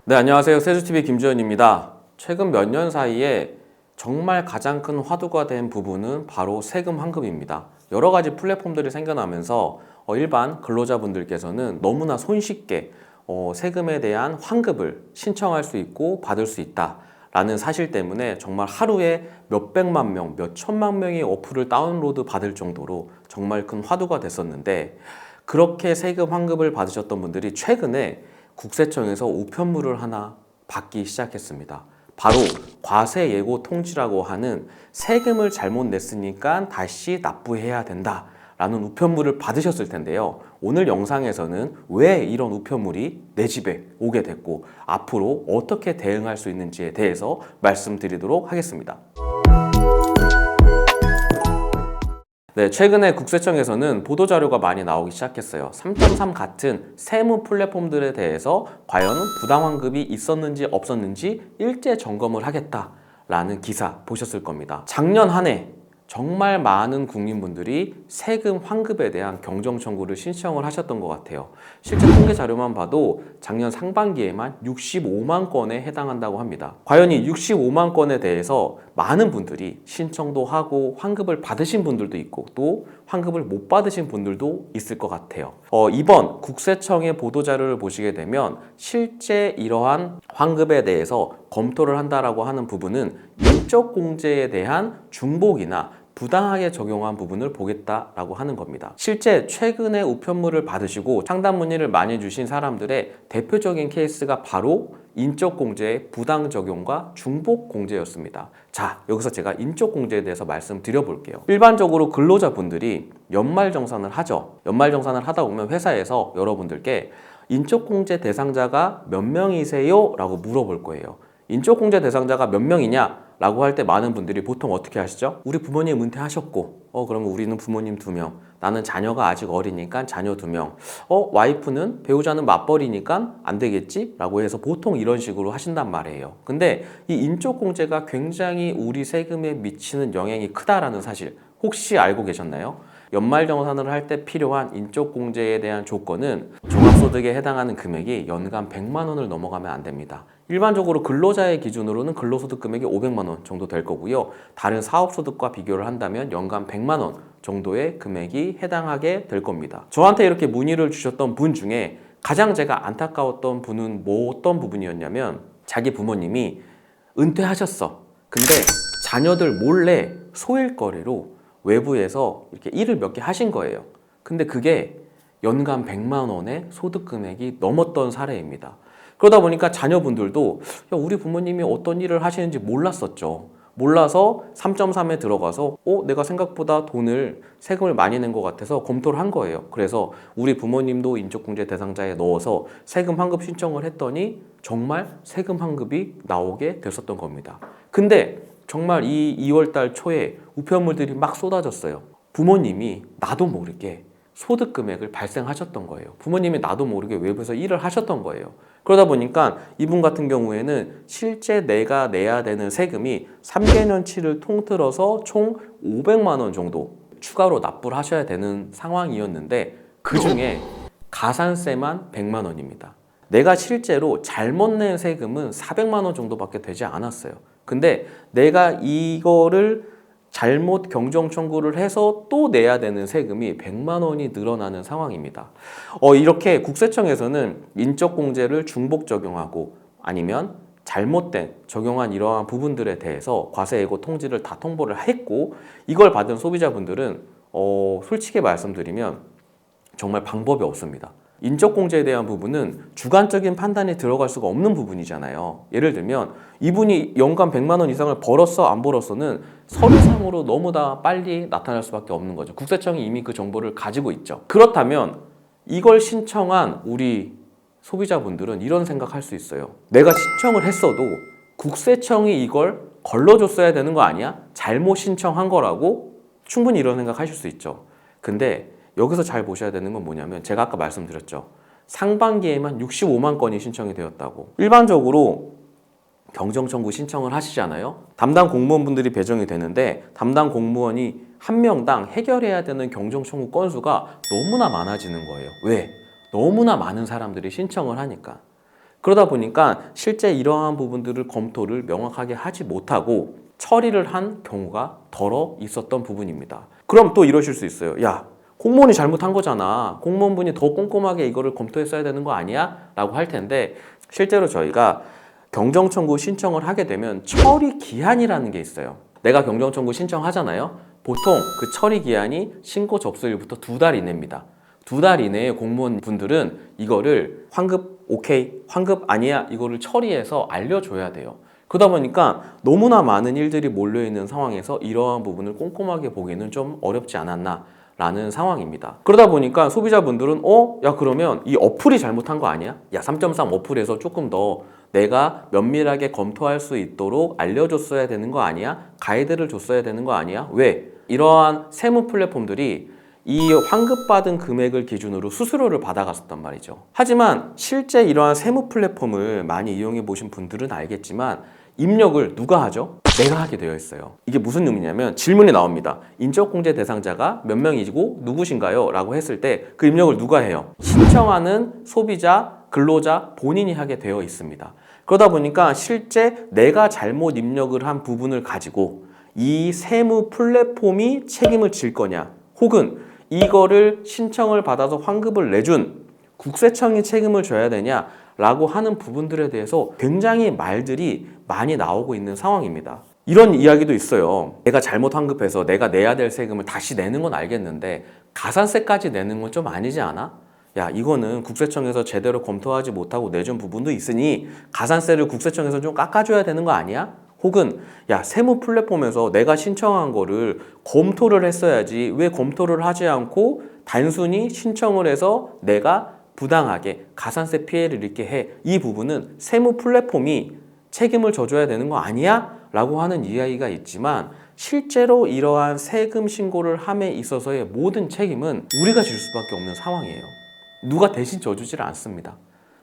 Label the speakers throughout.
Speaker 1: 네, 안녕하세요. 세주TV 김주현입니다. 최근 몇 년 사이에 정말 가장 큰 화두가 된 부분은 바로 세금 환급입니다. 여러 가지 플랫폼들이 생겨나면서 일반 근로자분들께서는 너무나 손쉽게 세금에 대한 환급을 신청할 수 있고 받을 수 있다라는 사실 때문에 정말 하루에 몇백만 명, 몇천만 명이 어플을 다운로드 받을 정도로 정말 큰 화두가 됐었는데, 그렇게 세금 환급을 받으셨던 분들이 최근에 국세청에서 우편물을 하나 받기 시작했습니다. 바로 과세 예고 통지라고 하는 세금을 잘못 냈으니까 다시 납부해야 된다 라는 우편물을 받으셨을 텐데요. 오늘 영상에서는 왜 이런 우편물이 내 집에 오게 됐고 앞으로 어떻게 대응할 수 있는지에 대해서 말씀드리도록 하겠습니다. 네, 최근에 국세청에서는 보도자료가 많이 나오기 시작했어요. 3.3 같은 세무 플랫폼들에 대해서 과연 부당환급이 있었는지 없었는지 일제 점검을 하겠다라는 기사 보셨을 겁니다. 작년 한 해 정말 많은 국민분들이 세금 환급에 대한 경정 청구를 신청을 하셨던 것 같아요. 실제 통계 자료만 봐도 작년 상반기에만 65만 건에 해당한다고 합니다. 과연 이 65만 건에 대해서 많은 분들이 신청도 하고 환급을 받으신 분들도 있고 또 환급을 못 받으신 분들도 있을 것 같아요. 이번 국세청의 보도자료를 보시게 되면 실제 이러한 환급에 대해서 검토를 한다라고 하는 부분은 인적공제에 대한 중복이나 부당하게 적용한 부분을 보겠다라고 하는 겁니다. 실제 최근에 우편물을 받으시고 상담 문의를 많이 주신 사람들의 대표적인 케이스가 바로 인적공제의 부당 적용과 중복 공제였습니다. 자, 여기서 제가 인적공제에 대해서 말씀드려 볼게요. 일반적으로 근로자분들이 연말정산을 하죠. 연말정산을 하다 보면 회사에서 여러분들께 인적공제 대상자가 몇 명이세요? 라고 물어볼 거예요. 인적공제 대상자가 몇 명이냐? 라고 할 때 많은 분들이 보통 어떻게 하시죠? 우리 부모님 은퇴하셨고 그러면 우리는 부모님 2명, 나는 자녀가 아직 어리니까 자녀 2명, 와이프는 배우자는 맞벌이니까 안 되겠지? 라고 해서 보통 이런 식으로 하신단 말이에요. 근데 이 인적공제가 굉장히 우리 세금에 미치는 영향이 크다라는 사실 혹시 알고 계셨나요? 연말정산을 할 때 필요한 인적공제에 대한 조건은 종합소득에 해당하는 금액이 연간 100만 원을 넘어가면 안 됩니다. 일반적으로 근로자의 기준으로는 근로소득 금액이 500만 원 정도 될 거고요. 다른 사업소득과 비교를 한다면 연간 100만 원 정도의 금액이 해당하게 될 겁니다. 저한테 이렇게 문의를 주셨던 분 중에 가장 제가 안타까웠던 분은 어떤 부분이었냐면, 자기 부모님이 은퇴하셨어. 근데 자녀들 몰래 소일거리로 외부에서 이렇게 일을 몇 개 하신 거예요. 근데 그게 연간 100만 원의 소득 금액이 넘었던 사례입니다. 그러다 보니까 자녀분들도 우리 부모님이 어떤 일을 하시는지 몰랐었죠. 몰라서 3.3에 들어가서 내가 생각보다 세금을 많이 낸 것 같아서 검토를 한 거예요. 그래서 우리 부모님도 인적공제 대상자에 넣어서 세금 환급 신청을 했더니 정말 세금 환급이 나오게 됐었던 겁니다. 근데 정말 이 2월달 초에 우편물들이 막 쏟아졌어요. 부모님이 나도 모르게 소득 금액을 발생하셨던 거예요. 부모님이 나도 모르게 외부에서 일을 하셨던 거예요. 그러다 보니까 이분 같은 경우에는 실제 내가 내야 되는 세금이 3개년치를 통틀어서 총 500만 원 정도 추가로 납부를 하셔야 되는 상황이었는데, 그 중에 가산세만 100만 원입니다. 내가 실제로 잘못 낸 세금은 400만 원 정도밖에 되지 않았어요. 근데 내가 이거를 잘못 경정 청구를 해서 또 내야 되는 세금이 100만 원이 늘어나는 상황입니다. 이렇게 국세청에서는 인적공제를 중복 적용하고 아니면 잘못된 적용한 이러한 부분들에 대해서 과세예고 통지를 다 통보를 했고, 이걸 받은 소비자분들은 솔직히 말씀드리면 정말 방법이 없습니다. 인적공제에 대한 부분은 주관적인 판단이 들어갈 수가 없는 부분이잖아요. 예를 들면 이분이 연간 100만 원 이상을 벌었어 안 벌었어는 서류상으로 너무나 빨리 나타날 수밖에 없는 거죠. 국세청이 이미 그 정보를 가지고 있죠. 그렇다면 이걸 신청한 우리 소비자분들은 이런 생각할 수 있어요. 내가 신청을 했어도 국세청이 이걸 걸러줬어야 되는 거 아니야? 잘못 신청한 거라고 충분히 이런 생각하실 수 있죠. 근데 여기서 잘 보셔야 되는 건 뭐냐면, 제가 아까 말씀드렸죠. 상반기에만 65만 건이 신청이 되었다고. 일반적으로 경정청구 신청을 하시잖아요. 담당 공무원분들이 배정이 되는데 담당 공무원이 한 명당 해결해야 되는 경정청구 건수가 너무나 많아지는 거예요. 왜? 너무나 많은 사람들이 신청을 하니까. 그러다 보니까 실제 이러한 부분들을 검토를 명확하게 하지 못하고 처리를 한 경우가 더러 있었던 부분입니다. 그럼 또 이러실 수 있어요. 야, 공무원이 잘못한 거잖아. 공무원분이 더 꼼꼼하게 이거를 검토했어야 되는 거 아니야? 라고 할 텐데, 실제로 저희가 경정청구 신청을 하게 되면 처리 기한이라는 게 있어요. 내가 경정청구 신청하잖아요. 보통 그 처리 기한이 신고 접수일부터 2달 이내입니다. 2달 이내에 공무원 분들은 이거를 환급 오케이, 환급 아니야, 이거를 처리해서 알려줘야 돼요. 그러다 보니까 너무나 많은 일들이 몰려있는 상황에서 이러한 부분을 꼼꼼하게 보기는 좀 어렵지 않았나 라는 상황입니다. 그러다 보니까 소비자분들은 야, 그러면 이 어플이 잘못한 거 아니야? 야, 3.3 어플에서 조금 더 내가 면밀하게 검토할 수 있도록 알려줬어야 되는 거 아니야? 가이드를 줬어야 되는 거 아니야? 왜? 이러한 세무 플랫폼들이 이 환급받은 금액을 기준으로 수수료를 받아갔었단 말이죠. 하지만 실제 이러한 세무 플랫폼을 많이 이용해 보신 분들은 알겠지만 입력을 누가 하죠? 내가 하게 되어 있어요. 이게 무슨 의미냐면 질문이 나옵니다. 인적공제 대상자가 몇 명이고 누구신가요? 라고 했을 때 그 입력을 누가 해요? 신청하는 소비자, 근로자 본인이 하게 되어 있습니다. 그러다 보니까 실제 내가 잘못 입력을 한 부분을 가지고 이 세무 플랫폼이 책임을 질 거냐, 혹은 이거를 신청을 받아서 환급을 내준 국세청이 책임을 져야 되냐 라고 하는 부분들에 대해서 굉장히 말들이 많이 나오고 있는 상황입니다. 이런 이야기도 있어요. 내가 잘못 환급해서 내가 내야 될 세금을 다시 내는 건 알겠는데 가산세까지 내는 건 좀 아니지 않아? 야, 이거는 국세청에서 제대로 검토하지 못하고 내준 부분도 있으니 가산세를 국세청에서 좀 깎아줘야 되는 거 아니야? 혹은 야, 세무 플랫폼에서 내가 신청한 거를 검토를 했어야지 왜 검토를 하지 않고 단순히 신청을 해서 내가 부당하게 가산세 피해를 입게 해. 이 부분은 세무 플랫폼이 책임을 져줘야 되는 거 아니야? 라고 하는 이야기가 있지만 실제로 이러한 세금 신고를 함에 있어서의 모든 책임은 우리가 질 수밖에 없는 상황이에요. 누가 대신 져주질 않습니다.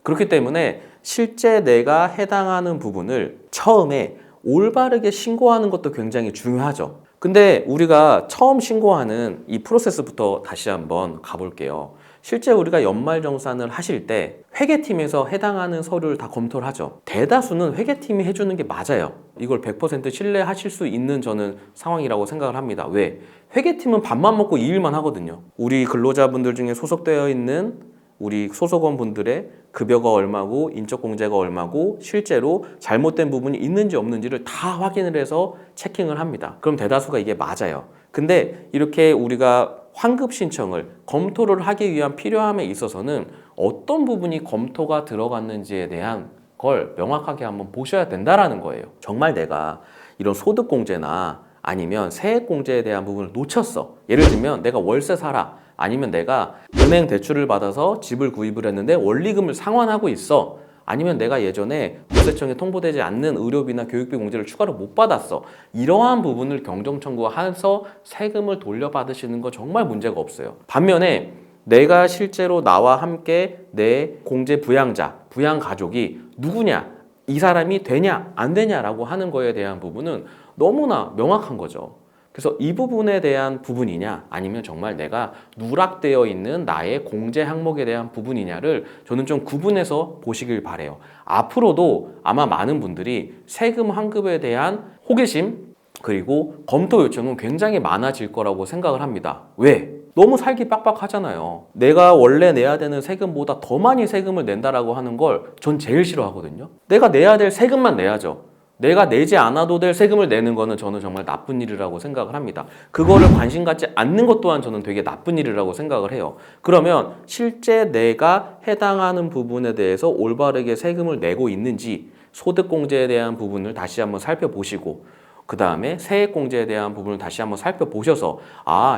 Speaker 1: 그렇기 때문에 실제 내가 해당하는 부분을 처음에 올바르게 신고하는 것도 굉장히 중요하죠. 근데 우리가 처음 신고하는 이 프로세스부터 다시 한번 가볼게요. 실제 우리가 연말정산을 하실 때 회계팀에서 해당하는 서류를 다 검토를 하죠. 대다수는 회계팀이 해주는 게 맞아요. 이걸 100% 신뢰하실 수 있는 저는 상황이라고 생각을 합니다. 왜? 회계팀은 밥만 먹고 이 일만 하거든요. 우리 근로자분들 중에 소속되어 있는 우리 소속원 분들의 급여가 얼마고 인적공제가 얼마고 실제로 잘못된 부분이 있는지 없는지를 다 확인을 해서 체킹을 합니다. 그럼 대다수가 이게 맞아요. 근데 이렇게 우리가 환급 신청을 검토를 하기 위한 필요함에 있어서는 어떤 부분이 검토가 들어갔는지에 대한 걸 명확하게 한번 보셔야 된다라는 거예요. 정말 내가 이런 소득공제나 아니면 세액공제에 대한 부분을 놓쳤어. 예를 들면 내가 월세 살아. 아니면 내가 은행 대출을 받아서 집을 구입을 했는데 원리금을 상환하고 있어. 아니면 내가 예전에 국세청에 통보되지 않는 의료비나 교육비 공제를 추가로 못 받았어. 이러한 부분을 경정청구해서 세금을 돌려받으시는 거 정말 문제가 없어요. 반면에 내가 실제로 나와 함께 내 공제 부양자, 부양가족이 누구냐, 이 사람이 되냐 안 되냐라고 하는 거에 대한 부분은 너무나 명확한 거죠. 그래서 이 부분에 대한 부분이냐 아니면 정말 내가 누락되어 있는 나의 공제 항목에 대한 부분이냐를 저는 좀 구분해서 보시길 바래요. 앞으로도 아마 많은 분들이 세금 환급에 대한 호기심 그리고 검토 요청은 굉장히 많아질 거라고 생각을 합니다. 왜? 너무 살기 빡빡하잖아요. 내가 원래 내야 되는 세금보다 더 많이 세금을 낸다라고 하는 걸 전 제일 싫어하거든요. 내가 내야 될 세금만 내야죠. 내가 내지 않아도 될 세금을 내는 거는 저는 정말 나쁜 일이라고 생각을 합니다. 그거를 관심 갖지 않는 것 또한 저는 되게 나쁜 일이라고 생각을 해요. 그러면 실제 내가 해당하는 부분에 대해서 올바르게 세금을 내고 있는지 소득공제에 대한 부분을 다시 한번 살펴보시고 그 다음에 세액공제에 대한 부분을 다시 한번 살펴보셔서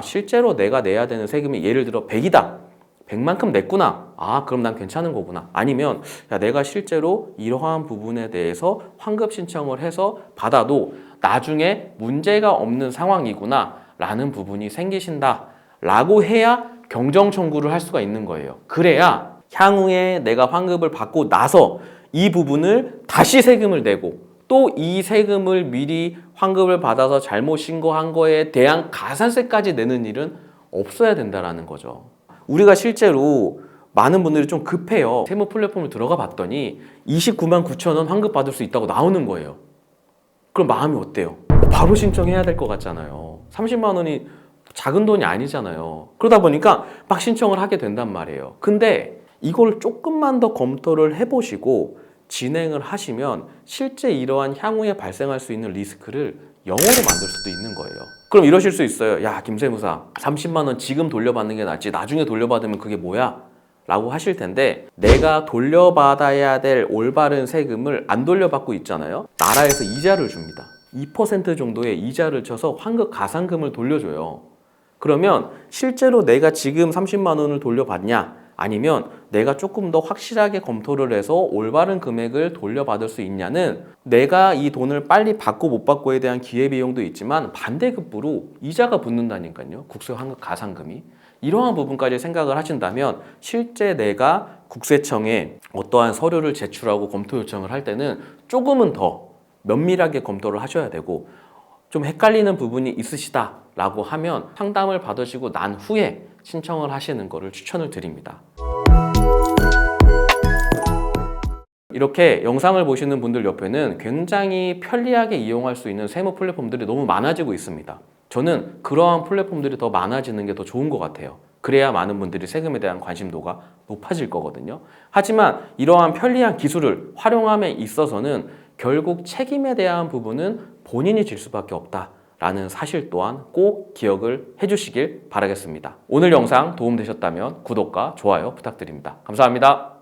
Speaker 1: 실제로 내가 내야 되는 세금이 예를 들어 100이다. 100만큼 냈구나. 그럼 난 괜찮은 거구나. 아니면 내가 실제로 이러한 부분에 대해서 환급 신청을 해서 받아도 나중에 문제가 없는 상황이구나 라는 부분이 생기신다 라고 해야 경정 청구를 할 수가 있는 거예요. 그래야 향후에 내가 환급을 받고 나서 이 부분을 다시 세금을 내고 또 이 세금을 미리 환급을 받아서 잘못 신고한 거에 대한 가산세까지 내는 일은 없어야 된다라는 거죠. 우리가 실제로 많은 분들이 좀 급해요. 세무 플랫폼을 들어가 봤더니 29만 9천 원 환급 받을 수 있다고 나오는 거예요. 그럼 마음이 어때요? 바로 신청해야 될 것 같잖아요. 30만 원이 작은 돈이 아니잖아요. 그러다 보니까 막 신청을 하게 된단 말이에요. 근데 이걸 조금만 더 검토를 해보시고 진행을 하시면 실제 이러한 향후에 발생할 수 있는 리스크를 영어로 만들 수도 있는 거예요. 그럼 이러실 수 있어요. 야, 김세무사, 30만 원 지금 돌려받는 게 낫지 나중에 돌려받으면 그게 뭐야? 라고 하실 텐데, 내가 돌려받아야 될 올바른 세금을 안 돌려받고 있잖아요. 나라에서 이자를 줍니다. 2% 정도의 이자를 쳐서 환급 가산금을 돌려줘요. 그러면 실제로 내가 지금 30만 원을 돌려받냐, 아니면 내가 조금 더 확실하게 검토를 해서 올바른 금액을 돌려받을 수 있냐는, 내가 이 돈을 빨리 받고 못 받고에 대한 기회비용도 있지만 반대급부로 이자가 붙는다니까요. 국세 환급 가산금이. 이러한 부분까지 생각을 하신다면 실제 내가 국세청에 어떠한 서류를 제출하고 검토 요청을 할 때는 조금은 더 면밀하게 검토를 하셔야 되고, 좀 헷갈리는 부분이 있으시다 라고 하면 상담을 받으시고 난 후에 신청을 하시는 것을 추천을 드립니다. 이렇게 영상을 보시는 분들 옆에는 굉장히 편리하게 이용할 수 있는 세무 플랫폼들이 너무 많아지고 있습니다. 저는 그러한 플랫폼들이 더 많아지는 게 더 좋은 것 같아요. 그래야 많은 분들이 세금에 대한 관심도가 높아질 거거든요. 하지만 이러한 편리한 기술을 활용함에 있어서는 결국 책임에 대한 부분은 본인이 질 수밖에 없다라는 사실 또한 꼭 기억을 해주시길 바라겠습니다. 오늘 영상 도움되셨다면 구독과 좋아요 부탁드립니다. 감사합니다.